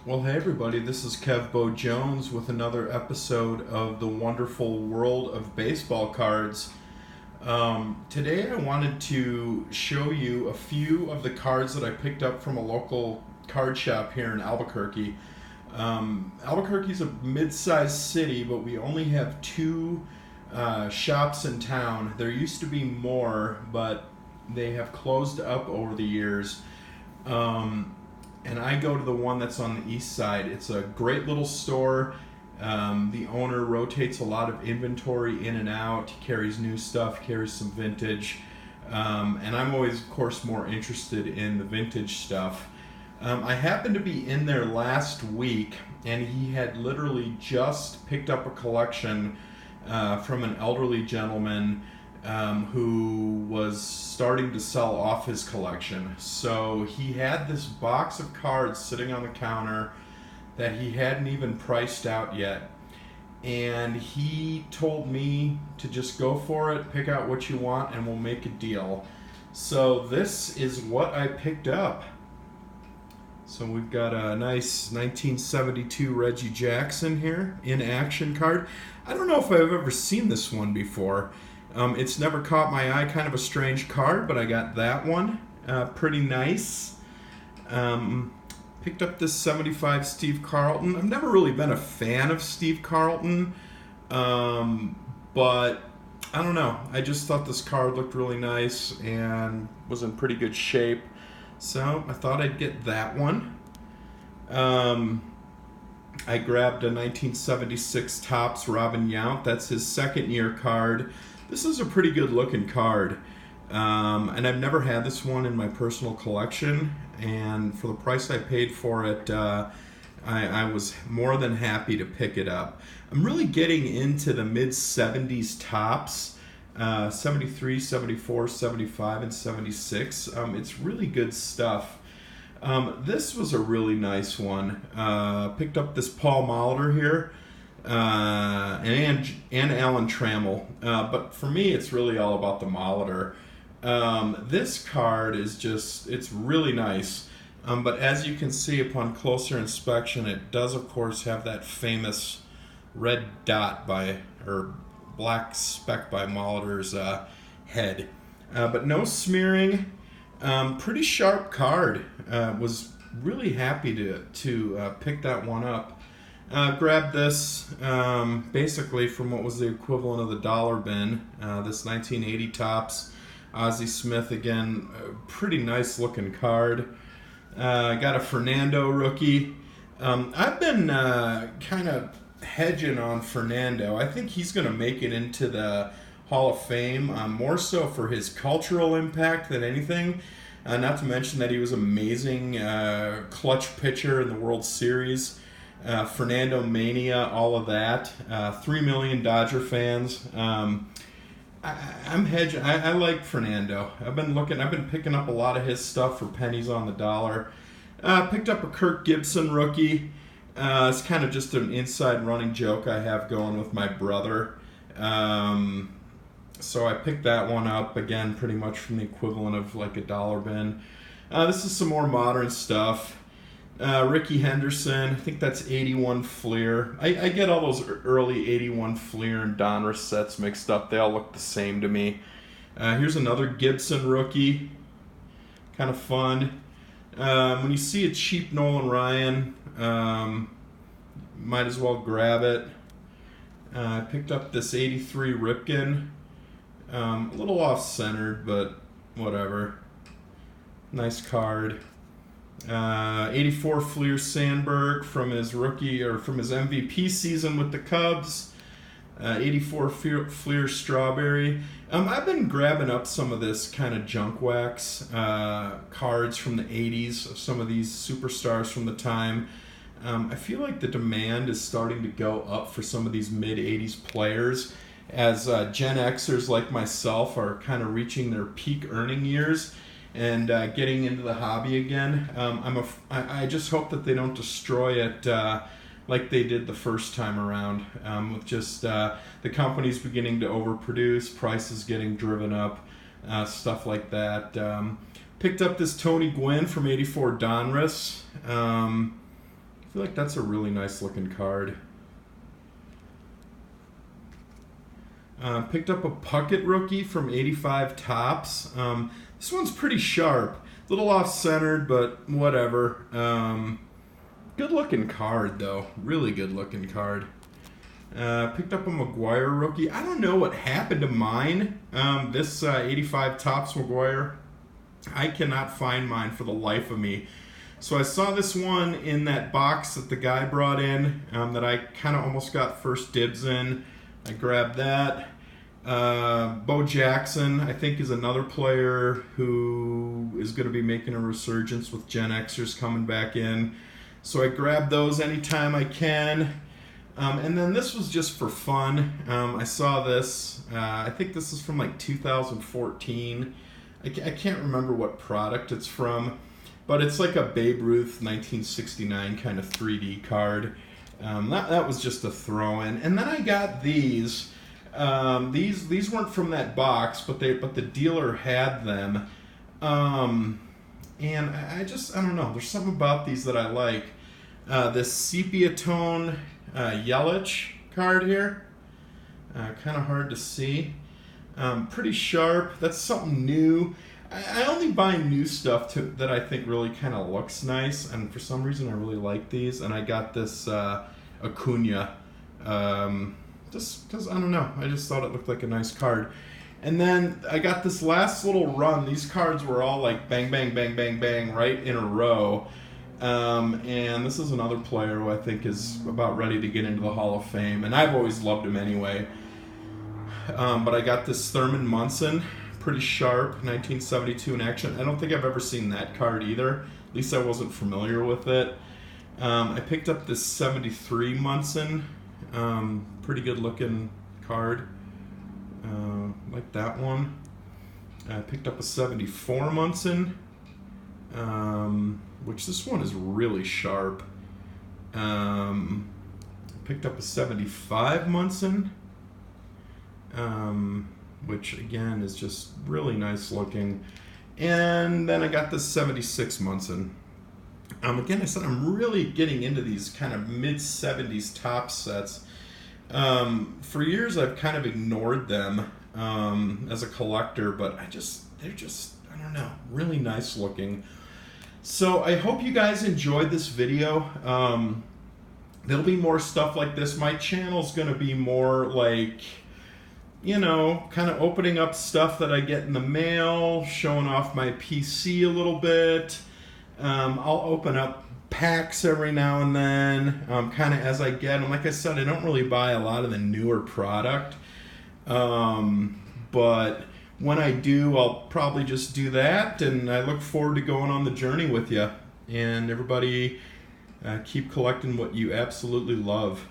Well, hey everybody, this is Kev Bo Jones with another episode of the wonderful world of baseball cards. Today I wanted to show you a few of the cards that I picked up from a local card shop here in Albuquerque. Albuquerque's a mid-sized city, but we only have two shops in town. There used to be more, but they have closed up over the years. And I go to the one that's on the east side. It's a great little store. The owner rotates a lot of inventory in and out. He carries new stuff, carries some vintage. And I'm always, of course, more interested in the vintage stuff. I happened to be in there last week, and he had literally just picked up a collection from an elderly gentleman who was starting to sell off his collection. So he had this box of cards sitting on the counter that he hadn't even priced out yet. And he told me to just go for it, pick out what you want, and we'll make a deal. So this is what I picked up. So we've got a nice 1972 Reggie Jackson here, in action card. I don't know if I've ever seen this one before. It's never caught my eye, kind of a strange card, but I got that one. Pretty nice. Picked up this 75 Steve Carlton. I've never really been a fan of Steve Carlton, but I don't know. I just thought this card looked really nice and was in pretty good shape. So I thought I'd get that one. I grabbed a 1976 Topps Robin Yount. That's his second year card. This is a pretty good looking card, and I've never had this one in my personal collection, and for the price I paid for it, I was more than happy to pick it up. I'm really getting into the mid-70s Topps, 73, 74, 75, and 76. It's really good stuff. This was a really nice one. Picked up this Paul Molitor here. And Alan Trammell. But for me, it's really all about the Molitor. This card is just, it's really nice. But as you can see upon closer inspection, it does, of course, have that famous red dot or black speck by Molitor's head. But no smearing. Pretty sharp card. Was really happy to pick that one up. Grabbed this basically from what was the equivalent of the dollar bin. This 1980 Topps Ozzie Smith, again, a pretty nice looking card. Got a Fernando rookie. I've been kind of hedging on Fernando. I think he's going to make it into the Hall of Fame, more so for his cultural impact than anything. Not to mention that he was an amazing clutch pitcher in the World Series. Fernando Mania, all of that. 3 million Dodger fans. I'm hedging. I like Fernando. I've been picking up a lot of his stuff for pennies on the dollar. Picked up a Kirk Gibson rookie. It's kind of just an inside running joke I have going with my brother. So I picked that one up, again, pretty much from the equivalent of like a dollar bin. This is some more modern stuff. Ricky Henderson, I think that's 81 Fleer. I get all those early 81 Fleer and Donruss sets mixed up. They all look the same to me. Here's another Gibson rookie. Kind of fun. When you see a cheap Nolan Ryan, might as well grab it. I picked up this 83 Ripken. A little off-centered, but whatever. Nice card. 84 Fleer Sandberg from his rookie or from his MVP season with the Cubs. 84 Fleer Strawberry. I've been grabbing up some of this kind of junk wax cards from the 80s of some of these superstars from the time. I feel like the demand is starting to go up for some of these mid-80s players as Gen Xers like myself are kind of reaching their peak earning years and getting into the hobby again. I just hope that they don't destroy it like they did the first time around, with just the companies beginning to overproduce, prices getting driven up, stuff like that. Picked up this Tony Gwynn from '84 Donruss. feel like that's a really nice looking card. Picked up a Puckett rookie from 85 Tops. This one's pretty sharp. A little off-centered, but whatever. Good looking card, though. Really good looking card. Picked up a McGuire rookie. I don't know what happened to mine. This 85 Tops McGuire. I cannot find mine for the life of me. So I saw this one in that box that the guy brought in that I kind of almost got first dibs in. I grabbed that. Bo Jackson, I think, is another player who is going to be making a resurgence with Gen Xers coming back in. So I grab those anytime I can. And then this was just for fun. I saw this. I think this is from like 2014. I can't remember what product it's from. But it's like a Babe Ruth 1969 kind of 3D card. That was just a throw-in. And then I got these. These weren't from that box, but the dealer had them. And I don't know. There's something about these that I like. This sepia tone Yelich card here. Kind of hard to see. Pretty sharp. That's something new. I only buy new stuff that I think really kind of looks nice, and for some reason I really like these. And I got this Acuna, just because, I don't know, I just thought it looked like a nice card. And then I got this last little run. These cards were all like bang, bang, bang, bang, bang, right in a row. And this is another player who I think is about ready to get into the Hall of Fame, and I've always loved him anyway. But I got this Thurman Munson. Pretty sharp, 1972 in action. I don't think I've ever seen that card either. At least I wasn't familiar with it. I picked up this 73 Munson. Pretty good looking card. Like that one. I picked up a 74 Munson. Which this one is really sharp. Picked up a 75 Munson. Which again is just really nice looking. And then I got this 76 Munson. Again, I said I'm really getting into these kind of mid-70s top sets. For years I've kind of ignored them as a collector, but they're just, I don't know, really nice looking. So I hope you guys enjoyed this video. There'll be more stuff like this. My channel's going to be more like, you know, kind of opening up stuff that I get in the mail, showing off my PC a little bit. I'll open up packs every now and then, kind of as I get them. Like I said, I don't really buy a lot of the newer product. But when I do, I'll probably just do that. And I look forward to going on the journey with you. And everybody, keep collecting what you absolutely love.